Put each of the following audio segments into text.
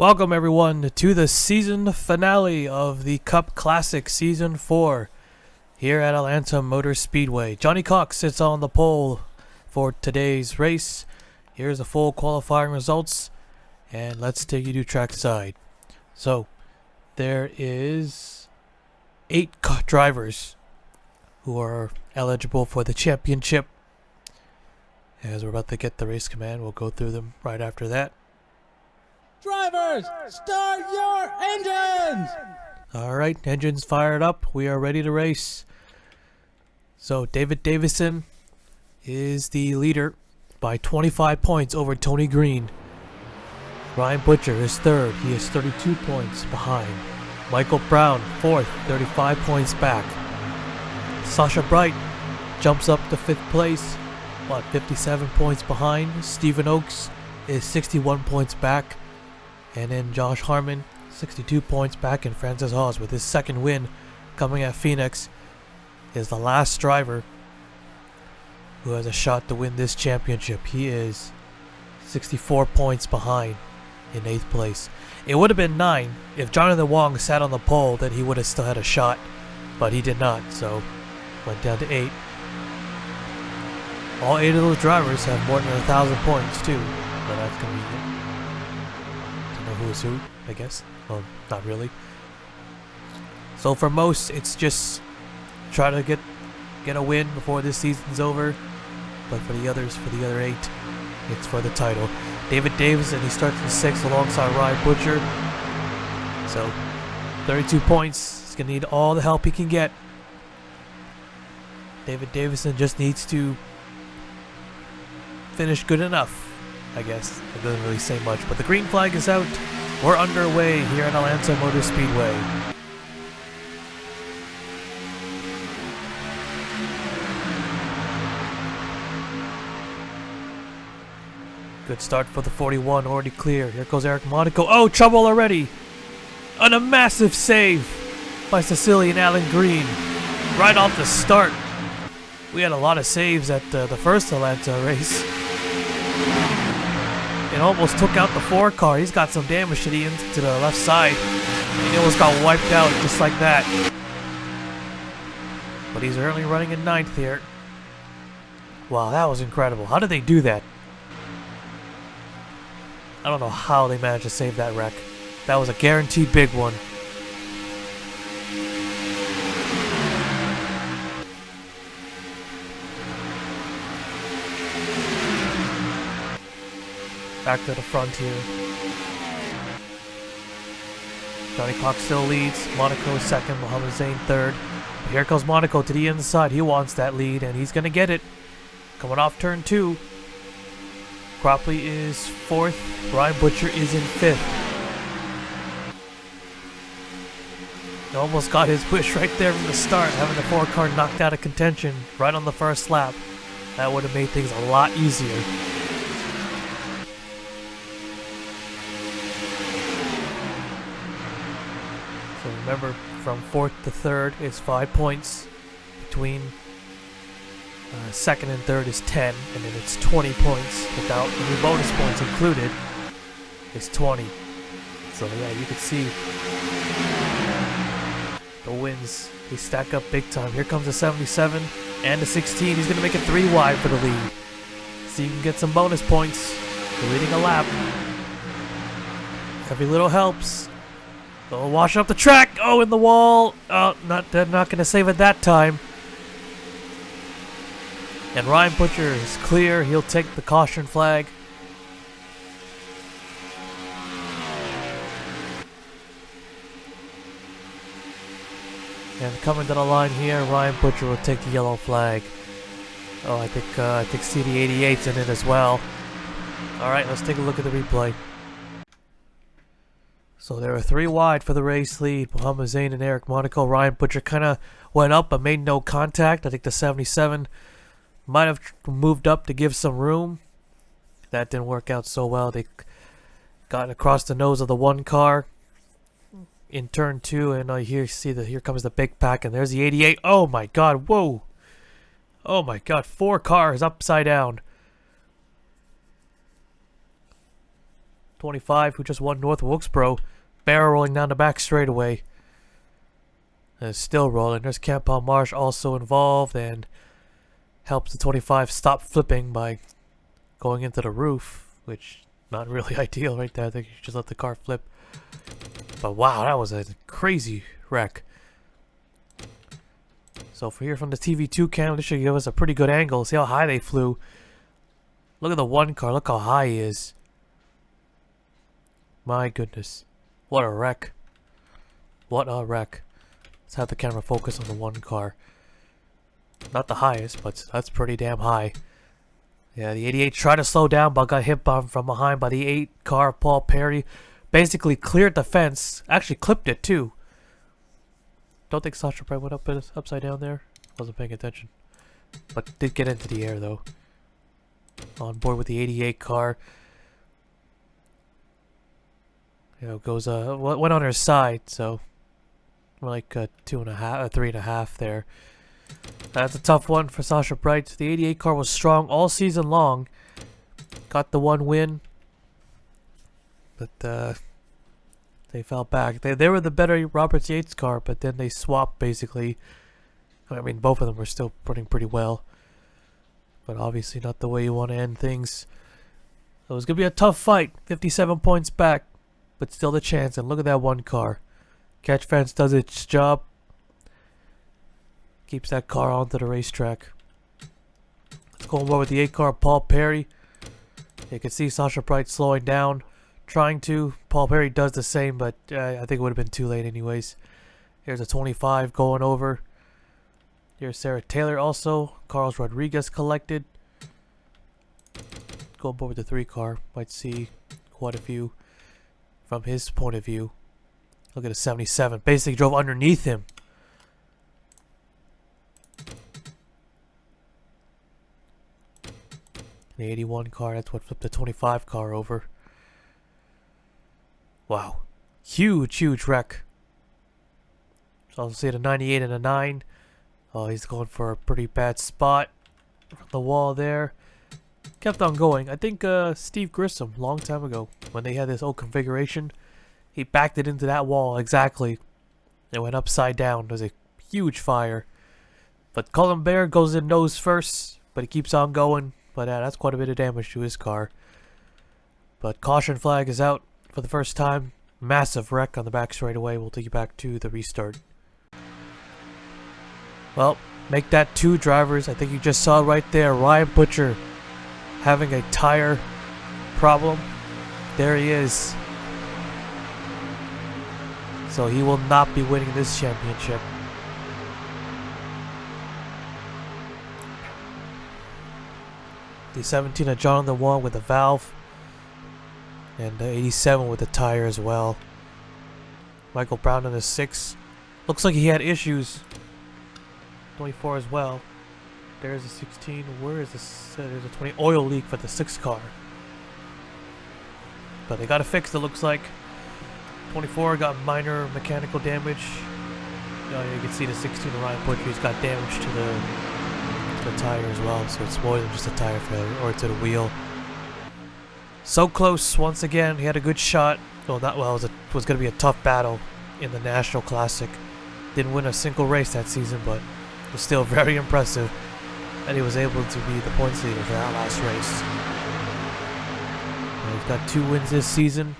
Welcome everyone to the season finale of the Cup Classic Season 4 here at Atlanta Motor Speedway. Johnny Cox sits on the pole for today's race. Here's the full qualifying results, and let's take you to trackside. So, there is 8 drivers who are eligible for the championship. As we're about to get the race command, we'll go through them right after that. Drivers, start your engines! Alright, engines fired up. We are ready to race. So David Davison is the leader by 25 points over Tony Green. Ryan Butcher is third. He is 32 points behind. Michael Brown, fourth, 35 points back. Sasha Bright jumps up to 5th place, 57 points behind. Stephen Oakes is 61 points back. And then Josh Harmon, 62 points back, and Francis Hawes with his second win coming at Phoenix is the last driver who has a shot to win this championship. He is 64 points behind in 8th place. It would have been 9 if Jonathan Wong sat on the pole, that he would have still had a shot, but he did not, so went down to 8. All 8 of those drivers have more than 1,000 points too, but that's convenient. Who is who, I guess. Well, not really. So for most, it's just try to get a win before this season's over. But for the others, for the other 8, it's for the title. David Davison, he starts in 6th alongside Ryan Butcher. So 32 points. He's gonna need all the help he can get. David Davison just needs to finish good enough, I guess. It doesn't really say much, but the green flag is out. We're underway here at Atlanta Motor Speedway. Good start for the 41, already clear. Here goes Eric Monaco. Oh, trouble already! And a massive save by Cecily and Alan Green right off the start. We had a lot of saves at the first Atlanta race. It almost took out the 4 car. He's got some damage to the left side. And it almost got wiped out just like that. But he's early running in 9th here. Wow, that was incredible. How did they do that? I don't know how they managed to save that wreck. That was a guaranteed big one. Back to the front here. Johnny Cox still leads. Monaco second. Mohammed Zain third. But here comes Monaco to the inside. He wants that lead, and he's going to get it. Coming off turn 2. Cropley is 4th. Ryan Butcher is in 5th. He almost got his wish right there from the start, having the 4 car knocked out of contention right on the first lap. That would have made things a lot easier. So remember, from 4th to 3rd is 5 points. Between 2nd and 3rd is 10, and then it's 20 points without any bonus points included. It's 20. So yeah, you can see the wins, they stack up big time. Here comes the 77 and the 16. He's going to make it 3 wide for the lead. So you can get some bonus points for leading a lap. Every little helps. Oh, washing up the track. Oh, in the wall. Oh, they're not going to save it that time. And Ryan Butcher is clear. He'll take the caution flag. And coming to the line here, Ryan Butcher will take the yellow flag. Oh, I think CD88's in it as well. All right, let's take a look at the replay. So there are 3 wide for the race lead. Mohammed Zain and Eric Monaco. Ryan Butcher kind of went up but made no contact. I think the 77 might have moved up to give some room. That didn't work out so well. They got across the nose of the 1 car in turn 2, and here comes the big pack, and there's the 88. Oh my god, whoa. Oh my god, 4 cars upside down. 25, who just won North Wilkesboro, barrel rolling down the back straightaway. And it's still rolling. There's Campbell Marsh also involved and helps the 25 stop flipping by going into the roof, which not really ideal right there. I think you should just let the car flip. But wow, that was a crazy wreck. So for here from the TV2 cam, this should give us a pretty good angle. See how high they flew. Look at the one car. Look how high he is. My goodness. What a wreck. What a wreck. Let's have the camera focus on the one car. Not the highest, but that's pretty damn high. Yeah, the 88 tried to slow down, but got hit from behind by the 8 car. Paul Perry basically cleared the fence. Actually clipped it too. Don't think Sasha probably went upside down there. Wasn't paying attention. But did get into the air though. On board with the 88 car. You know, goes went on her side, so more like 2.5, 3.5 there. That's a tough one for Sasha Bright. The 88 car was strong all season long. Got the one win, but they fell back. They were the better Roberts Yates car, but then they swapped basically. I mean, both of them were still running pretty well, but obviously not the way you want to end things. So it was gonna be a tough fight. 57 points back, but still the chance. And look at that one car. Catch Fence does its job. Keeps that car onto the racetrack. Let's go on board with the 8 car, Paul Perry. You can see Sasha Bright slowing down, trying to. Paul Perry does the same, but I think it would have been too late anyways. Here's a 25 going over. Here's Sarah Taylor also. Carlos Rodriguez collected. Go on board with the 3 car. Might see quite a few from his point of view. Look at a 77. Basically drove underneath him. The 81 car, that's what flipped the 25 car over. Wow. Huge, huge wreck. So I'll see the 98 and a 9. Oh, he's going for a pretty bad spot from the wall there. Kept on going. I think Steve Grissom, long time ago, when they had this old configuration, he backed it into that wall exactly. It went upside down. There was a huge fire. But Colin Bear goes in nose first, but he keeps on going. But that's quite a bit of damage to his car. But caution flag is out for the first time. Massive wreck on the back straightaway. We'll take you back to the restart. Well, make that 2 drivers. I think you just saw right there Ryan Butcher having a tire problem. There he is. So he will not be winning this championship. The 17 of Jonathan Wong with a valve. And the 87 with a tire as well. Michael Brown in the 6. Looks like he had issues. 24 as well. There's a 16. Where is this? There's a 20. Oil leak for the 6 car. But they got it fixed, it looks like. 24 got minor mechanical damage. You can see the 16 of Ryan Butcher. He's got damage to the tire as well, so it's more than just a tire failure, or to the wheel. So close once again. He had a good shot. Well, not well. It was going to be a tough battle in the National Classic. Didn't win a single race that season, but it was still very impressive that he was able to be the points leader for that last race. He's got 2 wins this season.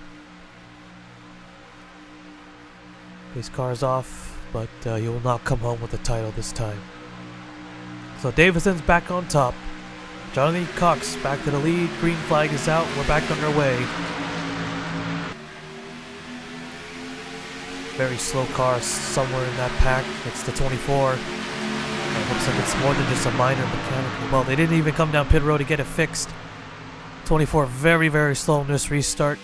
His car's off, but he will not come home with the title this time. So Davidson's back on top. Jonathan Cox back to the lead. Green flag is out. We're back underway. Very slow car somewhere in that pack. It's the 24. It looks like it's more than just a minor mechanical. Well, they didn't even come down pit road to get it fixed. 24 very, very slow in this restart.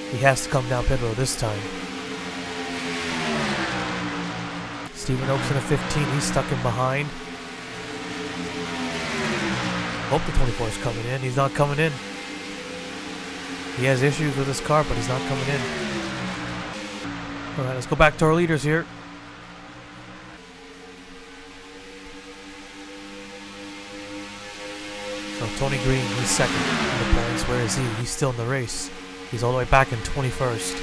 He has to come down pit road this time. Stephen Oaks in a 15, he's stuck in behind. Hope the 24 is coming in. He's not coming in. He has issues with his car, but he's not coming in. Alright, let's go back to our leaders here. So Tony Green, he's second in the points. Where is he? He's still in the race. He's all the way back in 21st.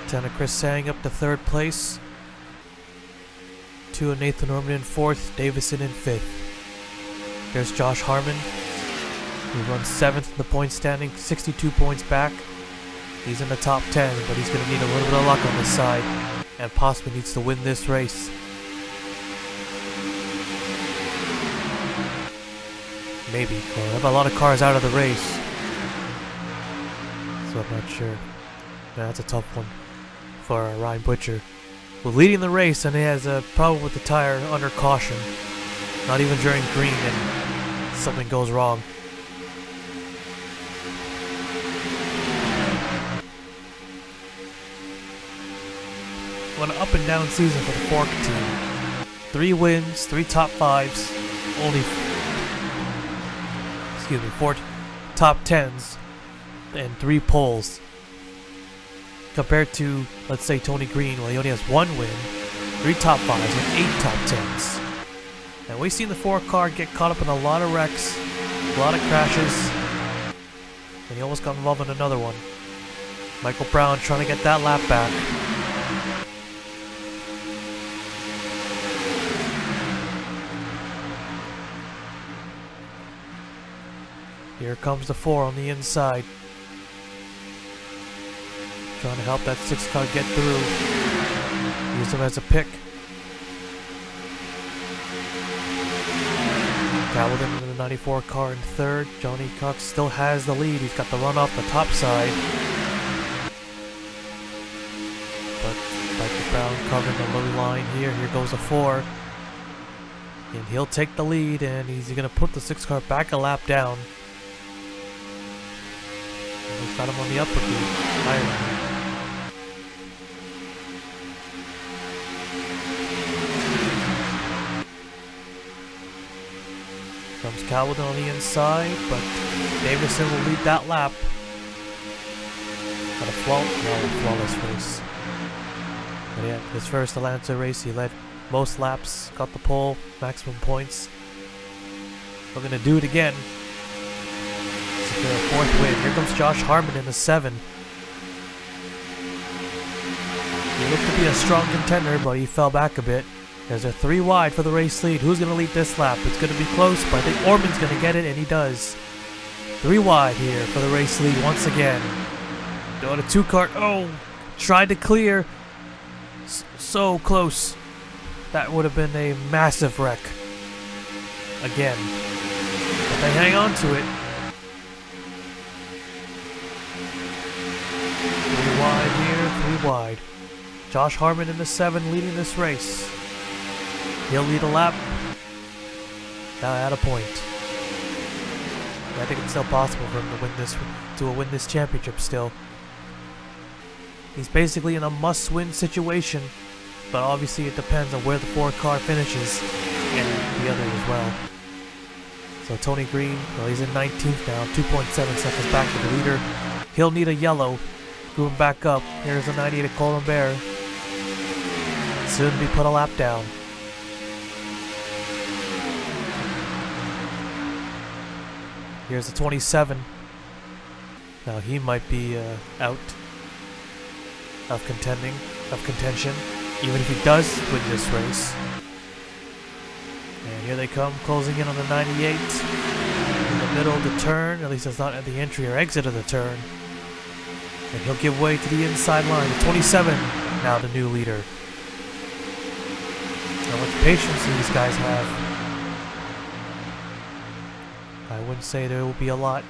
Lieutenant Chris Sang up to third place. 2 of Nathan Norman in fourth. Davison in fifth. There's Josh Harmon. He runs 7th in the point standing, 62 points back. He's in the top 10, but he's going to need a little bit of luck on this side, and possibly needs to win this race. Maybe. Well, I have a lot of cars out of the race, so I'm not sure. Yeah, that's a tough one for Ryan Butcher. Well, leading the race, and he has a problem with the tire under caution. Not even during green, and something goes wrong. What an up and down season for the Fork team. 3 wins, 3 top 5s, only 4 top 10s, and 3 poles. Compared to, let's say, Tony Green, well, he only has 1 win, 3 top 5s, and 8 top 10s. And we've seen the Fork car get caught up in a lot of wrecks, a lot of crashes, and he almost got involved in another one. Michael Brown trying to get that lap back. Here comes the 4 on the inside. Trying to help that 6 car get through. Use him as a pick. Calvin in the 94 car in third. Johnny Cox still has the lead. He's got the run off the top side. But Michael Brown covering the low line here. Here goes the 4. And he'll take the lead, and he's going to put the 6 car back a lap down. He's got him on the upper gear. Comes Calvin on the inside, but Davison will lead that lap. Got a flawless race. But yeah, his first Atlanta race, he led most laps, got the pole, maximum points. We're gonna do it again. Secure a 4th win. Here comes Josh Harmon in the 7. He looked to be a strong contender, but he fell back a bit. There's a 3 wide for the race lead. Who's going to lead this lap? It's going to be close, but I think Orman's going to get it, and he does. 3 wide here for the race lead once again. Doing a 2 car. Oh! Tried to clear. So close. That would have been a massive wreck. Again. But they hang on to it. 3 wide here, 3 wide. Josh Harmon in the 7 leading this race. He'll lead a lap. Now at a point. I think it's still possible for him to win this championship still. He's basically in a must-win situation, but obviously it depends on where the 4 car finishes and the other as well. So Tony Green, well, he's in 19th now, 2.7 seconds back to the leader. He'll need a yellow. Moving back up. Here's the 98 of Colin Bear. Soon to be put a lap down. Here's the 27. Now he might be out of contention, even if he does win this race. And here they come, closing in on the 98. In the middle of the turn, at least it's not at the entry or exit of the turn. And he'll give way to the inside line. The 27, now the new leader. How much patience these guys have. I wouldn't say there will be a lot.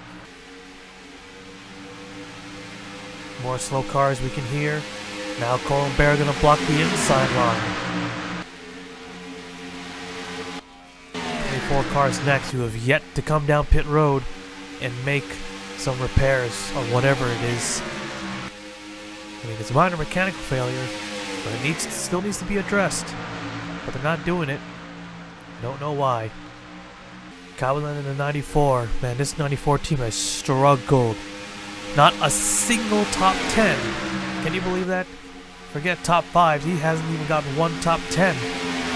More slow cars we can hear. Now Colin Bear gonna block the inside line. 24 cars next who have yet to come down pit road and make some repairs on whatever it is. I mean, it's a minor mechanical failure, but it still needs to be addressed. But they're not doing it. I don't know why. Cowlin in the 94. Man, this 94 team has struggled. Not a single top 10. Can you believe that? Forget top 5. He hasn't even gotten one top 10.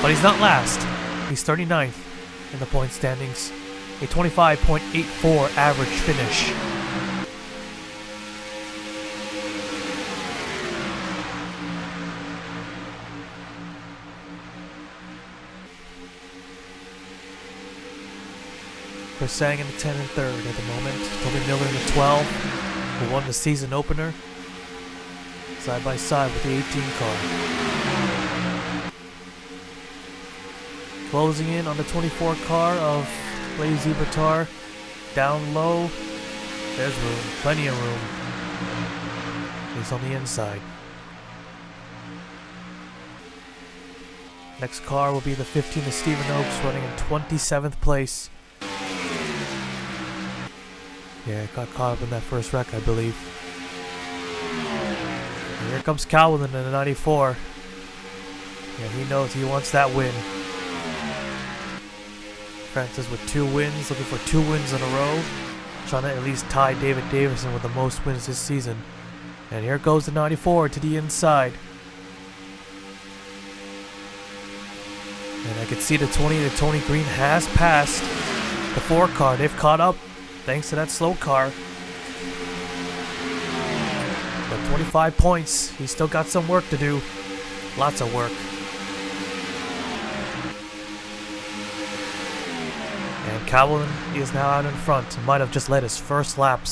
But he's not last. He's 39th in the point standings. A 25.84 average finish. Chris Sang in the 10 and 3rd at the moment. Toby Miller in the 12, who won the season opener. Side by side with the 18 car. Closing in on the 24 car of Lazy Batar. Down low. There's room. Plenty of room. He's on the inside. Next car will be the 15 of Stephen Oaks, running in 27th place. Yeah, got caught up in that first wreck, I believe. And here comes Cowlin in the 94. Yeah, he knows he wants that win. Francis with 2 wins, looking for 2 wins in a row. Trying to at least tie David Davison with the most wins this season. And here goes the 94 to the inside. And I can see the 20 that Tony Green has passed the 4 car. They've caught up thanks to that slow car. But 25 points. He's still got some work to do. Lots of work. And Cowlin is now out in front. Might have just led his first lap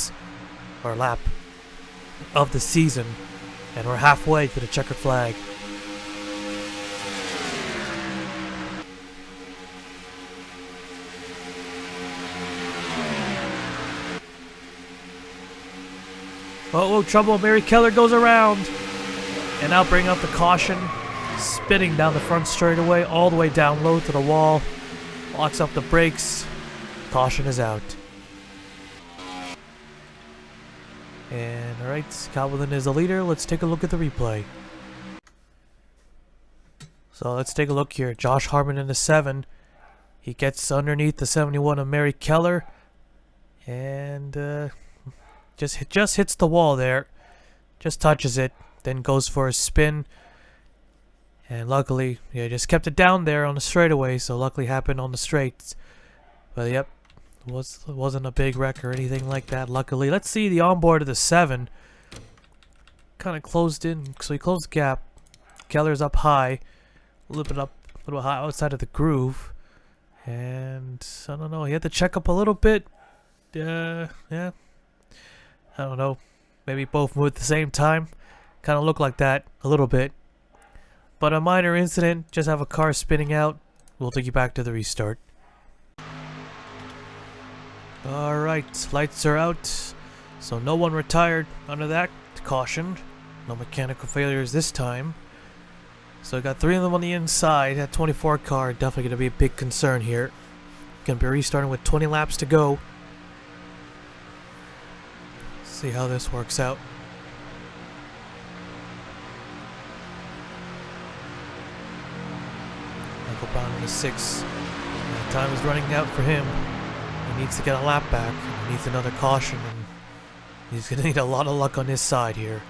of the season. And we're halfway to the checkered flag. Oh, trouble. Mary Keller goes around. And now bring out the caution. Spinning down the front straightaway, all the way down low to the wall. Locks up the brakes. Caution is out. And alright, Cowlin is the leader. Let's take a look at the replay. So let's take a look here. Josh Harmon in the 7. He gets underneath the 71 of Mary Keller. And just hits the wall there. Just touches it. Then goes for a spin. And luckily, yeah, just kept it down there on the straightaway. So luckily happened on the straights. But yep, wasn't a big wreck or anything like that, luckily. Let's see the onboard of the 7. Kind of closed in. So he closed the gap. Keller's up high. A little bit high outside of the groove. And I don't know. He had to check up a little bit. Yeah. I don't know. Maybe both moved at the same time. Kind of looked like that a little bit. But a minor incident. Just have a car spinning out. We'll take you back to the restart. Alright. Lights are out. So no one retired under that caution. No mechanical failures this time. So I got 3 of them on the inside. That 24 car definitely going to be a big concern here. Going to be restarting with 20 laps to go. See how this works out. Michael Brown in the 6. And time is running out for him. He needs to get a lap back. He needs another caution. And he's going to need a lot of luck on his side here.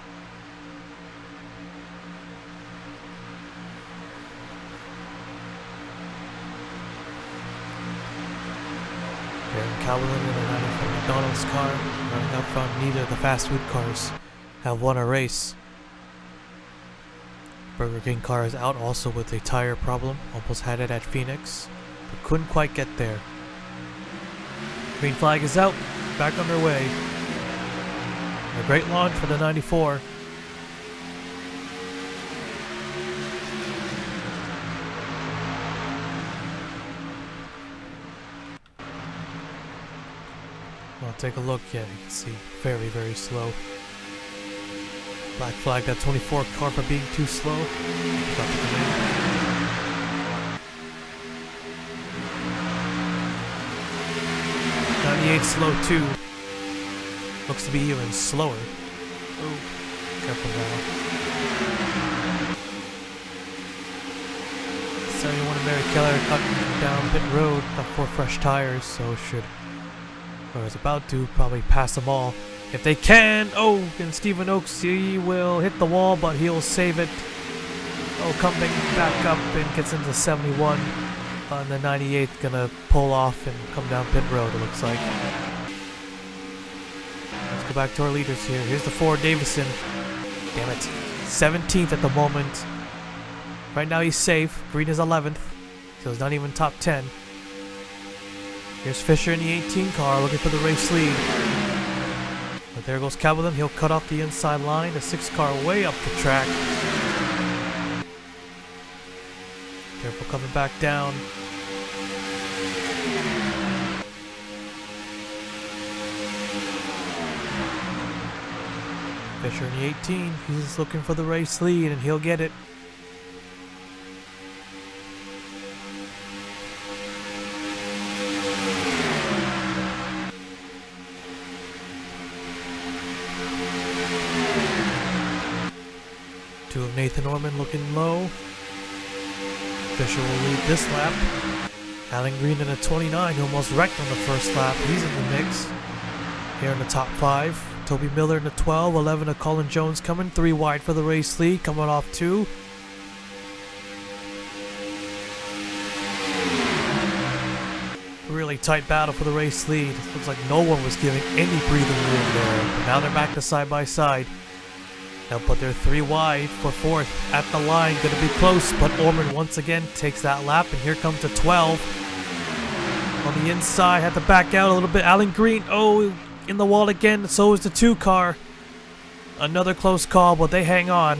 Cowlin in the 90 from McDonald's car, running up front. Neither of the fast food cars have won a race. Burger King car is out also with a tire problem. Almost had it at Phoenix, but couldn't quite get there. Green flag is out, back underway. A great launch for the 94. Well, take a look. Yeah, you can see very, very slow. Black flag that 24 car for being too slow. 98 slow too. Looks to be even slower. Oh, careful now. 71 and Mary Keller cut down pit road, got 4 fresh tires, so should, or is about to, probably pass them all. If they can, oh, and Stephen Oaks, he will hit the wall, but he'll save it. Oh, coming back up and gets into 71. On the 98th, gonna pull off and come down pit road, it looks like. Let's go back to our leaders here. Here's the Ford Davison. Damn it. 17th at the moment. Right now he's safe. Green is 11th, so he's not even top 10. Here's Fisher in the 18 car looking for the race lead. But there goes Cabellon. He'll cut off the inside line. The 6 car way up the track. Careful coming back down. Fisher in the 18. He's looking for the race lead and he'll get it. Two of Nathan Orman looking low. Fisher will lead this lap. Alan Green in a 29 who almost wrecked on the first lap. He's in the mix. Here in the top 5. Toby Miller in the 12. 11 of Colin Jones coming. 3 wide for the race lead. Coming off 2. Really tight battle for the race lead. Looks like no one was giving any breathing room there. But now they're back to side by side. Now, but they're 3 wide for 4th at the line. Going to be close, but Orman once again takes that lap. And here comes the 12. On the inside, had to back out a little bit. Alan Green, oh, in the wall again. So is the 2 car. Another close call, but they hang on.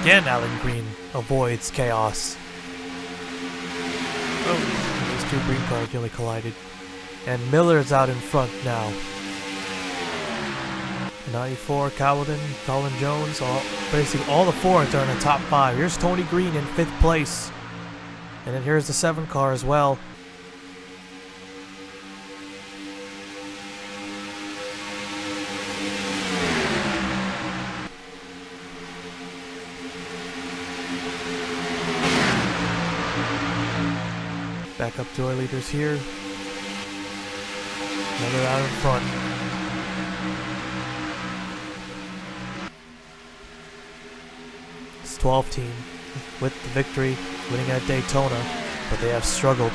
Again, Alan Green avoids chaos. Oh, those 2 green cars nearly collided. And Miller's out in front now. 94, Cowden, Colin Jones, basically all the Fords are in the top 5. Here's Tony Green in 5th place. And then here's the 7 car as well. Back up to our leaders here. Miller out in front. It's 12 team with the victory, winning at Daytona, but they have struggled.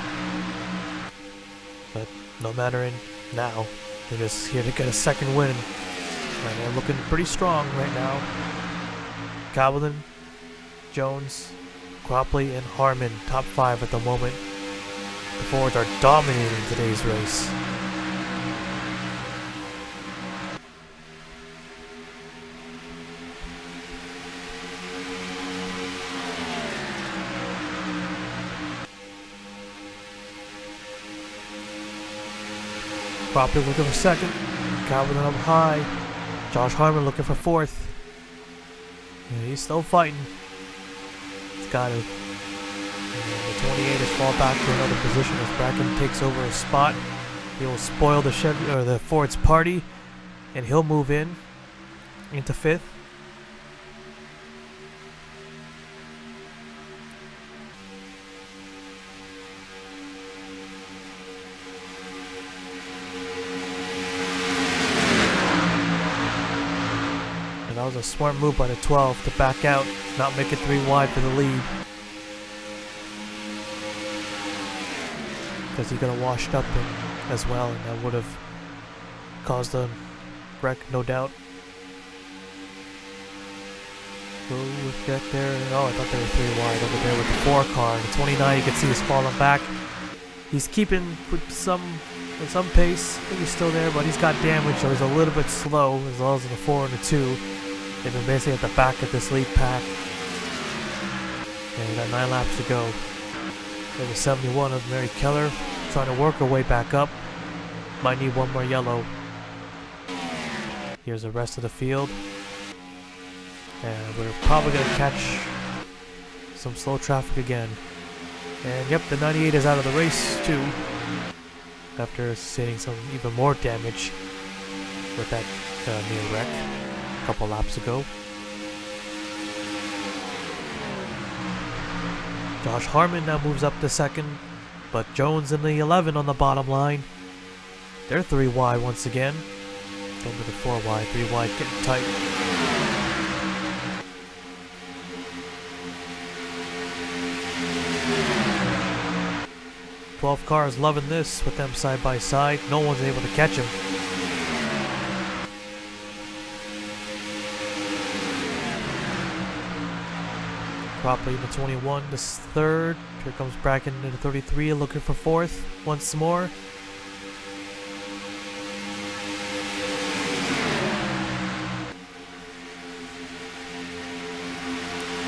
But no matter in now, they're just here to get a second win. And they're looking pretty strong right now. Cabellon, Jones, Cropley, and Harmon, top 5 at the moment. The Fords are dominating today's race. Cropley looking for 2nd. Calvin up high. Josh Harmon looking for 4th. Yeah, he's still fighting. He's got to. The 28 has fall back to another position as Bracken takes over his spot. He will spoil the Chevy or the Ford's party, and he'll move in into 5th. That was a smart move by the 12 to back out, not make it 3 wide for the lead. Because he got washed up as well, and that would have caused a wreck, no doubt. We'll get there. Oh, I thought they were 3 wide over there with the 4 car. And the 29, you can see he's falling back. He's keeping with some pace. I think he's still there, but he's got damage, so he's a little bit slow, as well as in the 4 and the 2. They've been basically at the back of this lead pack. And we got 9 laps to go. There's a 71 of Mary Keller trying to work her way back up. Might need 1 more yellow. Here's the rest of the field. And we're probably going to catch some slow traffic again. And yep, the 98 is out of the race too. After sustaining some even more damage with that near wreck a couple laps ago. Josh Harmon now moves up to second, but Jones and the 11 on the bottom line. They're 3 wide once again. Over the 4 wide, 3 wide, getting tight. "12 cars loving this with them side by side. No one's able to catch him. Cropley in the 21, this third. Here comes Bracken in the 33, looking for fourth once more.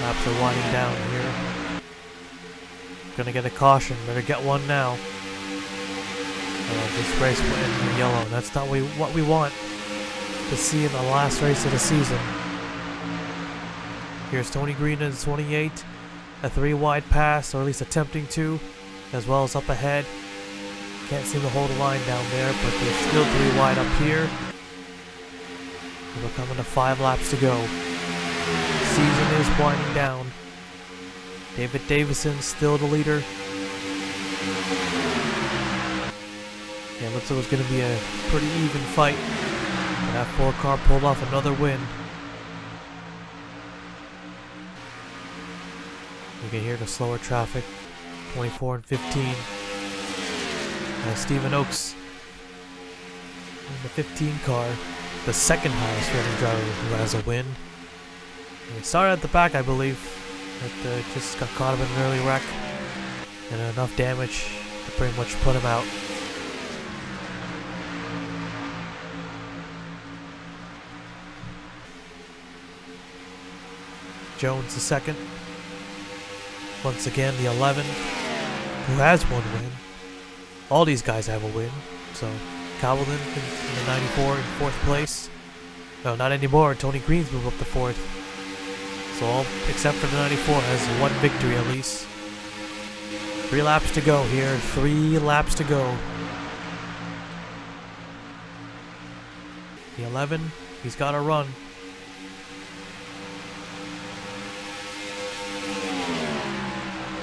Laps are winding down here. Gonna get a caution. Better get one now. This race will end in yellow. That's not what we want to see in the last race of the season. Here's Tony Green in 28. A 3 wide pass, or at least attempting to, as well as up ahead. Can't seem to hold the line down there, but there's still 3 wide up here. We're coming to 5 laps to go. Season is winding down. David Davison still the leader. Yeah, looks like it was going to be a pretty even fight. And that 4 car pulled off another win. You can hear the slower traffic. 24 and 15. And Stephen Oakes in the 15 car. The second highest rated driver who has a win. And he started at the back, I believe. But just got caught up in an early wreck. And enough damage to pretty much put him out. Jones the second. Once again, the 11, who has 1 win. All these guys have a win. So, Cowlin in the 94 in 4th place. No, not anymore. Tony Green's moved up to 4th. So, all except for the 94 has 1 victory at least. 3 laps to go here. 3 laps to go. The 11, he's got to run.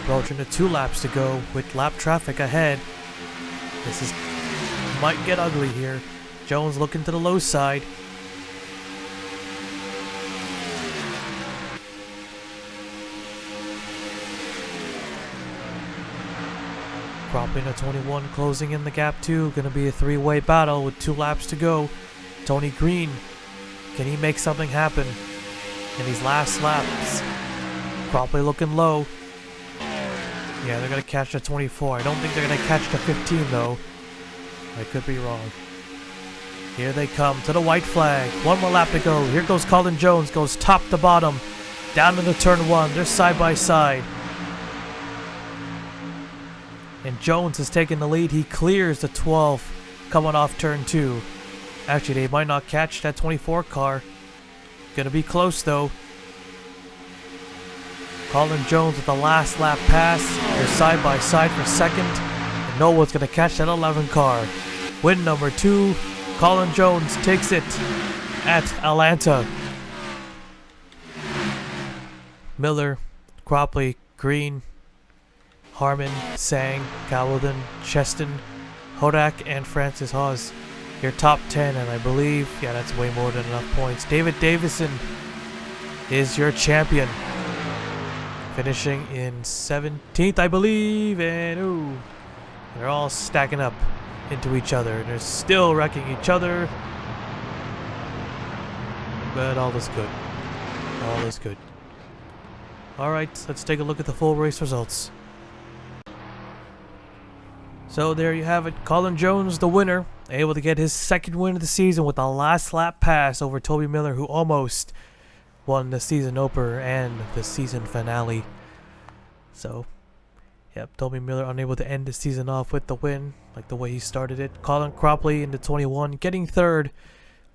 Approaching the 2 laps to go with lap traffic ahead. This might get ugly here. Jones looking to the low side. Cropping a 21, closing in the gap too. Gonna be a 3-way battle with 2 laps to go. Tony Green, can he make something happen in these last laps? Probably looking low. Yeah, they're going to catch the 24. I don't think they're going to catch the 15, though. I could be wrong. Here they come to the white flag. 1 more lap to go. Here goes Colin Jones. Goes top to bottom. Down into turn 1. They're side by side. And Jones is taking the lead. He clears the 12 coming off turn 2. Actually, they might not catch that 24 car. Going to be close, though. Colin Jones with the last lap pass. They're side by side for second. And no one's going to catch that 11 car. Win number 2. Colin Jones takes it at Atlanta. Miller, Cropley, Green, Harmon, Sang, Cowlin, Cheston, Hodak, and Francis Hawes. Your top 10, and I believe, yeah, that's way more than enough points. David Davison is your champion. Finishing in 17th, I believe, and ooh, they're all stacking up into each other, and they're still wrecking each other, but all is good. All is good. Alright, let's take a look at the full race results. So there you have it. Colin Jones, the winner, able to get his 2nd win of the season with a last lap pass over Toby Miller, who almost won the season opener and the season finale. So, yep, Toby Miller unable to end the season off with the win, like the way he started it. Colin Cropley in the 21, getting 3rd.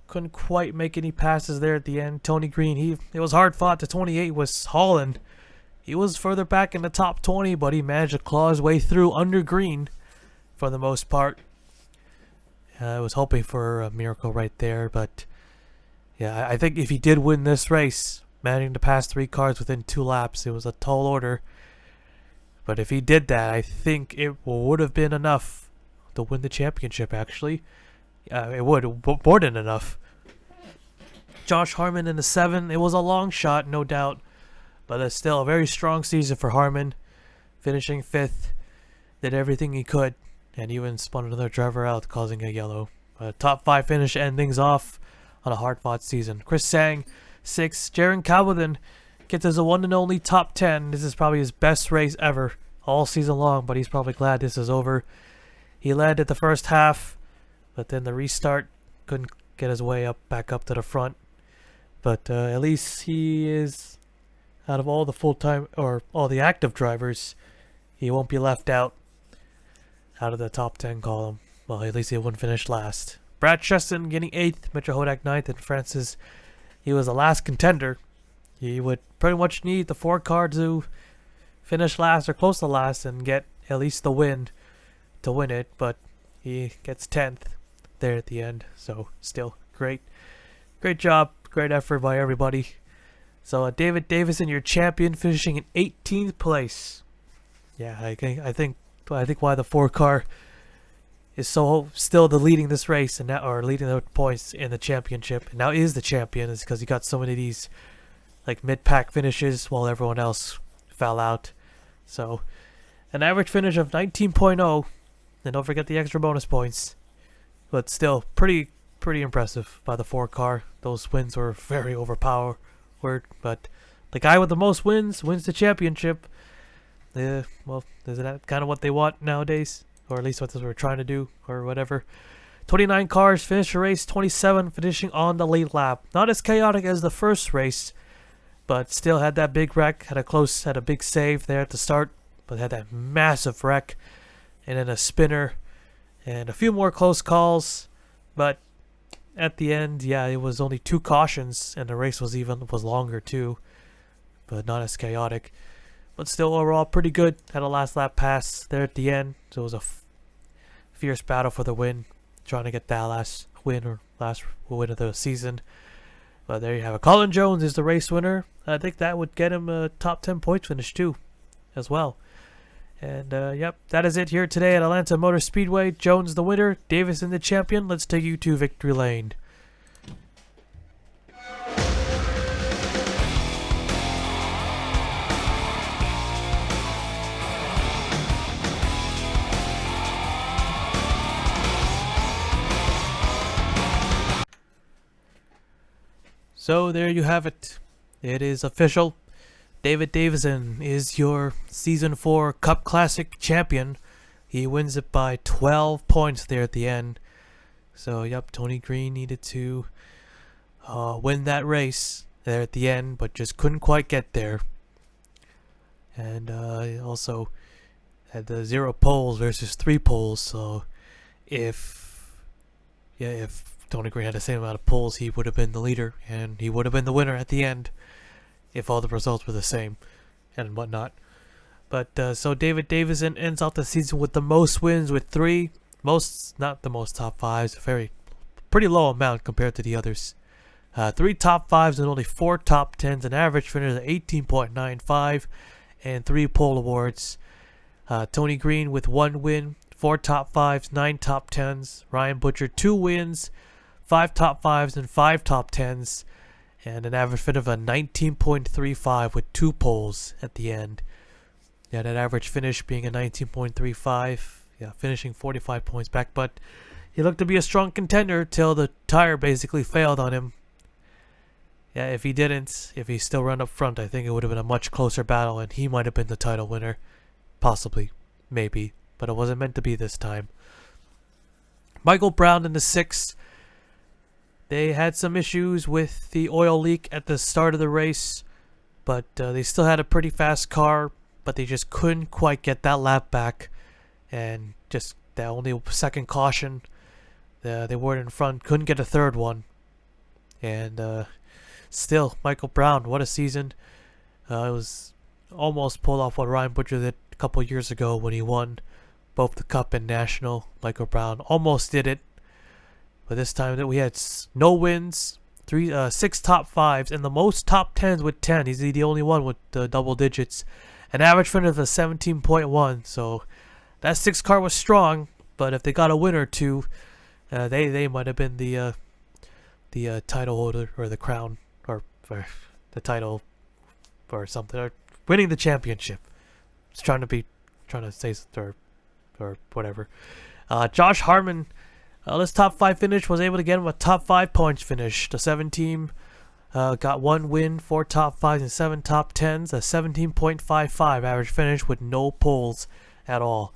Couldn't quite make any passes there at the end. Tony Green, it was hard fought. The 28 was hauling. He was further back in the top 20, but he managed to claw his way through under Green for the most part. I was hoping for a miracle right there, but yeah, I think if he did win this race, managing to pass 3 cars within 2 laps, it was a tall order. But if he did that, I think it would have been enough to win the championship, actually. It would, more than enough. Josh Harmon in the 7. It was a long shot, no doubt. But it's still a very strong season for Harmon. Finishing 5th. Did everything he could. And even spun another driver out, causing a yellow. Top 5 finish endings off on a hard-fought season. Chris Sang, 6. Jaron Calvin gets us a one and only top 10. This is probably his best race ever. All season long, but he's probably glad this is over. He led at the first half. But then the restart couldn't get his way back up to the front. But at least he is, out of all the full-time or all the active drivers, he won't be left out of the top 10 column. Well, at least he wouldn't finish last. Brad Cheston getting 8th, Mitchell Hodak 9th, and Francis, he was the last contender. He would pretty much need the 4 car to finish last or close to last and get at least the win to win it, but he gets 10th there at the end. So still great job, great effort by everybody. So David Davison, your champion, finishing in 18th place. Yeah, I think why the 4 car is so still leading this race and now, or leading the points in the championship, and now is the champion, is because he got so many of these like mid-pack finishes while everyone else fell out. So an average finish of 19.0, and don't forget the extra bonus points. But still, pretty impressive by the 4 car. Those wins were very overpowered. But the guy with the most wins the championship. Well, isn't that kind of what they want nowadays? Or at least what we're trying to do, or whatever. 29 cars finished the race, 27 finishing on the lead lap. Not as chaotic as the first race, but still had that big wreck. Had a big save there at the start, but had that massive wreck. And then a spinner. And a few more close calls, but at the end, yeah, it was only 2 cautions, and the race was longer too, but not as chaotic. But still, overall, pretty good. Had a last lap pass there at the end, so it was a fierce battle for the win, trying to get that last win or last win of the season. But there you have it. Colin Jones is the race winner. I think that would get him a top 10 points finish too, as well. And, yep, that is it here today at Atlanta Motor Speedway. Jones the winner, Davison the champion. Let's take you to victory lane. So there you have it. It is official. David Davison is your Season 4 Cup Classic champion. He wins it by 12 points there at the end. So, yep, Tony Green needed to win that race there at the end, but just couldn't quite get there. And also had the 0 poles versus 3 poles. So, if Tony Green had the same amount of poles, he would have been the leader, and he would have been the winner at the end if all the results were the same and whatnot. But so David Davison ends off the season with the most wins with 3. Not the most top 5s, pretty low amount compared to the others. 3 top 5s and only 4 top 10s, an average finish of 18.95, and 3 pole awards. Tony Green with 1 win, 4 top 5s, 9 top 10s. Ryan Butcher 2 wins, 5 top 5s and 5 top 10s. And an average finish of a 19.35 with 2 poles at the end. Yeah, that average finish being a 19.35. Yeah, finishing 45 points back. But he looked to be a strong contender till the tire basically failed on him. Yeah, if he still ran up front, I think it would have been a much closer battle, and he might have been the title winner. Possibly. Maybe. But it wasn't meant to be this time. Michael Brown in the 6th. They had some issues with the oil leak at the start of the race, but they still had a pretty fast car, but they just couldn't quite get that lap back, and just the only second caution, they weren't in front, couldn't get a third one. And still, Michael Brown, what a season. It was almost pulled off what Ryan Butcher did a couple years ago when he won both the Cup and National. Michael Brown almost did it. But this time that we had no wins, 6 top 5s, and the most top 10s with 10. He's the only one with double digits. An average finish of a 17.1. So that 6 car was strong, but if they got a win or two, they might have been the title holder or the crown or the title or something, or winning the championship. Just trying to say or whatever. Josh Harmon, this top 5 finish was able to get him a top 5 points finish. The 7 team got 1 win, 4 top 5s, and 7 top 10s. A 17.55 average finish with no poles at all.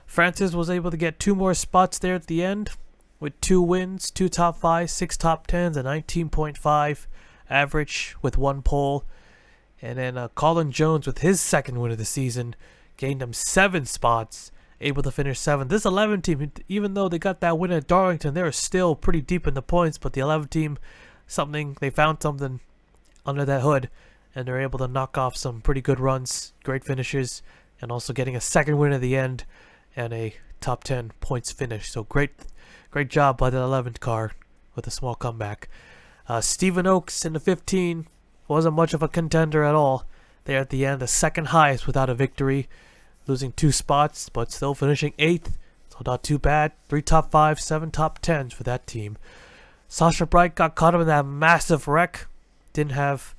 Francis was able to get 2 more spots there at the end with 2 wins, 2 top 5s, 6 top 10s, a 19.5 average with 1 pole. And then Colin Jones, with his 2nd win of the season, gained him 7 spots, able to finish 7th. This 11 team, even though they got that win at Darlington, they were still pretty deep in the points. But the 11 team, they found something under that hood, and they're able to knock off some pretty good runs, great finishes, and also getting a 2nd win at the end and a top 10 points finish. So great job by the 11th car with a small comeback. Stephen Oakes in the 15 wasn't much of a contender at all. There at the end, the 2nd highest without a victory, losing 2 spots, but still finishing 8th. So not too bad. 3 top 5s, 7 top 10s for that team. Sasha Bright got caught up in that massive wreck. Didn't have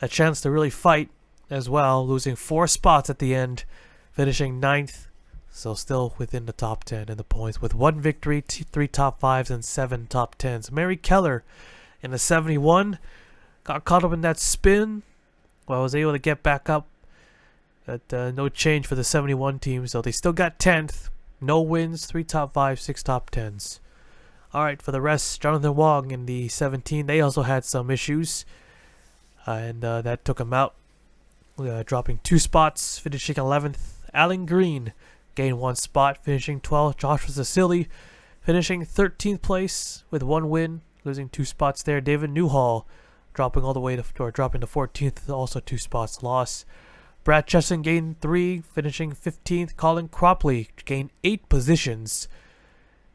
a chance to really fight as well, losing 4 spots at the end, finishing 9th. So still within the top 10 in the points with 1 victory, 3 top 5s, and 7 top 10s. Mary Keller in the 71 got caught up in that spin. Well, was able to get back up. But no change for the 71 team, so they still got 10th. No wins, 3 top 5s, 6 top 10s. Alright, for the rest, Jonathan Wong in the 17, they also had some issues. And that took him out, dropping 2 spots, finishing 11th. Alan Green gained 1 spot, finishing 12th. Joshua Cecily finishing 13th place with 1 win, losing 2 spots there. David Newhall dropping all the way dropping to 14th, also 2 spots loss. Brad Chesson gained 3, finishing 15th. Colin Cropley gained 8 positions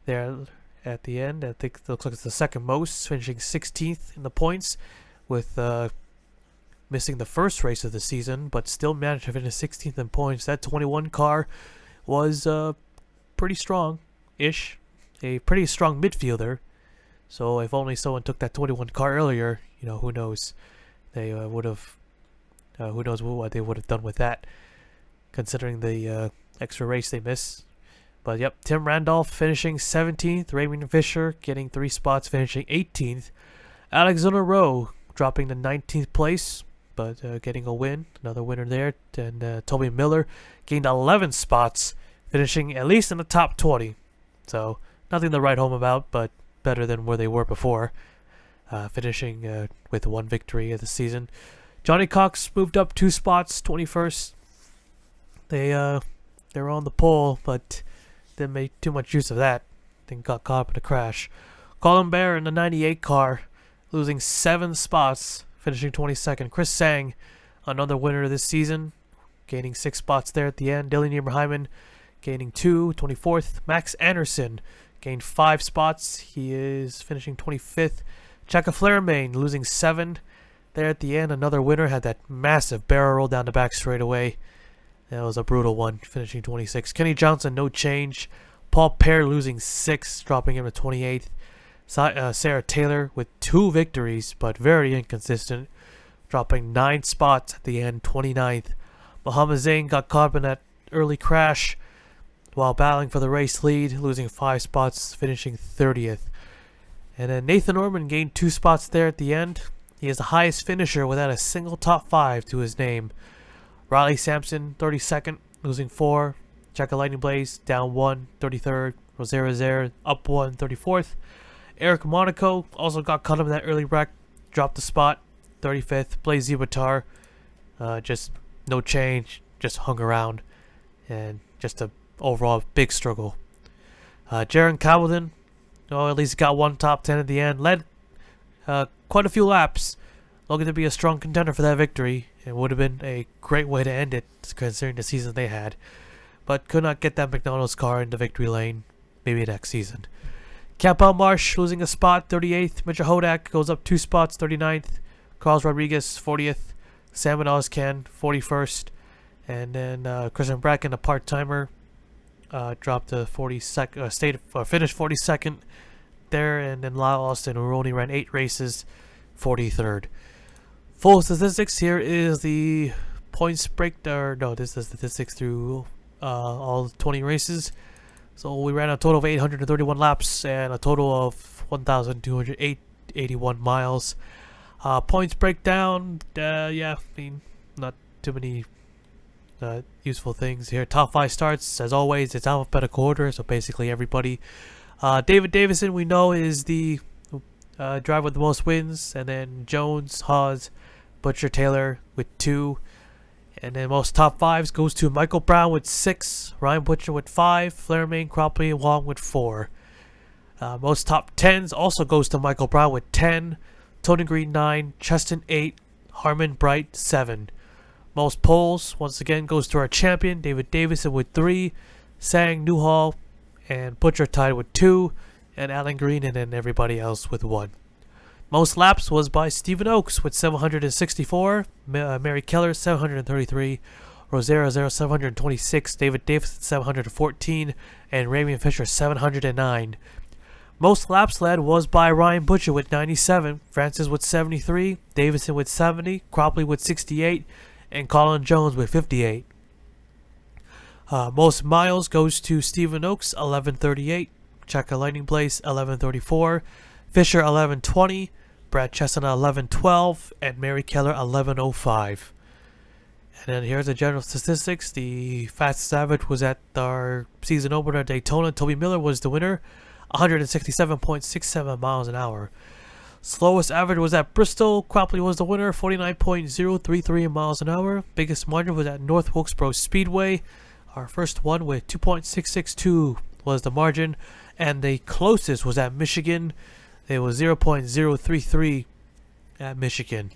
there at the end. I think it looks like it's the 2nd most, finishing 16th in the points with missing the first race of the season, but still managed to finish 16th in points. That 21 car was pretty strong-ish, a pretty strong midfielder. So if only someone took that 21 car earlier, who knows? They would have. Who knows what they would have done with that, considering the extra race they missed. But yep, Tim Randolph finishing 17th. Raymond Fisher getting 3 spots, finishing 18th. Alexander Rowe dropping to 19th place, but getting a win, another winner there. And Toby Miller gained 11 spots, finishing at least in the top 20. So nothing to write home about, but better than where they were before, finishing with 1 victory of the season. Johnny Cox moved up 2 spots, 21st. They were on the pole, but didn't make too much use of that. I think got caught up in a crash. Colin Bear in the 98 car, losing 7 spots, finishing 22nd. Chris Sang, another winner this season, gaining 6 spots there at the end. Dylan Eberheimen gaining 2, 24th. Max Anderson gained 5 spots. He is finishing 25th. Chaka Flairmain losing 7 there at the end. Another winner, had that massive barrel roll down the back straightaway. That was a brutal one, finishing 26th. Kenny Johnson, no change. Paul Pear losing 6, dropping him to 28th. Sarah Taylor with 2 victories, but very inconsistent, dropping 9 spots at the end, 29th. Muhammad Zain got caught up in that early crash while battling for the race lead, losing 5 spots, finishing 30th. And then Nathan Orman gained 2 spots there at the end. He is the highest finisher without a single top 5 to his name. Riley Sampson, 32nd, losing 4. Checker Lightning Blaze, down 1, 33rd. Rosario Zare, up 1, 34th. Eric Monaco also got caught up in that early wreck, dropped the spot, 35th. Blaze Zibatar, just no change, just hung around, and just a overall big struggle. Jaron Cowden, at least got 1 top 10 at the end, led quite a few laps, looking to be a strong contender for that victory. It would have been a great way to end it, considering the season they had, but could not get that McDonald's car into victory lane. Maybe next season. Campbell Marsh losing a spot, 38th. Mitchell Hodak goes up 2 spots, 39th. Carlos Rodriguez, 40th. Salmon Ozcan, 41st. And then Christian Bracken, a part-timer, dropped to 42nd, finished 42nd there, and then Lyle Austin, who only ran 8 races, 43rd. Full statistics here is the points break. Or no, this is statistics through all 20 races. So we ran a total of 831 laps and a total of 1,281 miles. Points breakdown. Yeah, I mean, not too many useful things here. Top 5 starts, as always, it's alphabetical order, so basically everybody. David Davison, we know, is the driver with the most wins, and then Jones, Haas, Butcher, Taylor with 2. And then most top 5s goes to Michael Brown with 6, Ryan Butcher with 5, Flairmain, Cropley, and Wong with 4. Most top 10s also goes to Michael Brown with 10, Tony Green 9, Cheston 8, Harmon Bright 7. Most poles, once again, goes to our champion, David Davison with 3, Sang, Newhall, and Butcher tied with 2, and Alan Green, and then everybody else with 1. Most laps was by Stephen Oakes with 764, Mary Keller 733, Rosero 726, David Davison 714, and Ramian Fisher 709. Most laps led was by Ryan Butcher with 97, Francis with 73, Davison with 70, Cropley with 68, and Colin Jones with 58. Most miles goes to Stephen Oakes 1138, Chaka Lightning Place 1134, Fisher 1120, Brad Chestnut 1112, and Mary Keller 1105. And then here's the general statistics. The fastest average was at our season opener Daytona. Toby Miller was the winner, 167.67 miles an hour. Slowest average was at Bristol. Cropley was the winner, 49.033 miles an hour. Biggest margin was at North Wilkesboro Speedway. Our first one with 2.662 was the margin. And the closest was at Michigan. It was 0.033 at Michigan.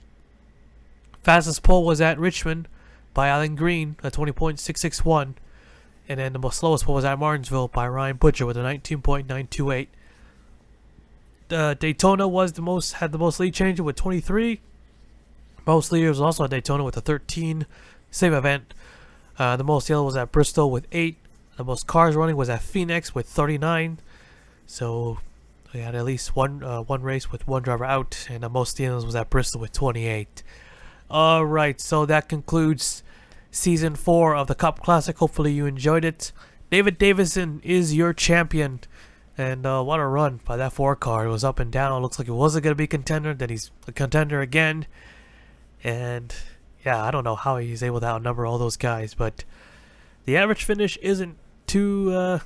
Fastest pole was at Richmond by Alan Green at 20.661. And then the slowest pole was at Martinsville by Ryan Butcher with a 19.928. Daytona had the most lead changer with 23. Most leaders also at Daytona with a 13. Same event. The most yellow was at Bristol with 8. The most cars running was at Phoenix with 39. So we had at least one race with one driver out, and the most steals was at Bristol with 28. Alright, so that concludes Season 4 of the Cup Classic. Hopefully you enjoyed it. David Davison is your champion. And what a run by that 4 car. It was up and down. Looks like it wasn't going to be a contender. Then he's a contender again. And yeah, I don't know how he's able to outnumber all those guys. But the average finish isn't too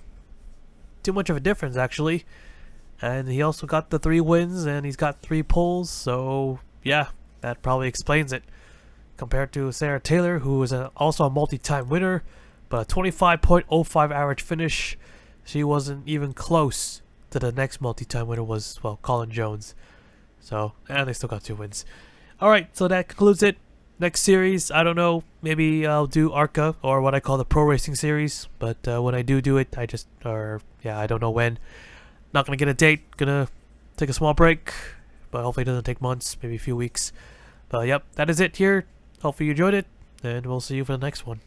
much of a difference, actually. And he also got the 3 wins, and he's got 3 poles. So yeah, that probably explains it. Compared to Sarah Taylor, who was also a multi-time winner, but a 25.05 average finish. She wasn't even close to the next multi-time winner was, well, Colin Jones. So, and they still got 2 wins. Alright, so that concludes it. Next series, I don't know, maybe I'll do ARCA, or what I call the Pro Racing Series. But when I do it, I don't know when. Not gonna get a date, gonna take a small break. But hopefully it doesn't take months, maybe a few weeks. But yep, that is it here. Hopefully you enjoyed it, and we'll see you for the next one.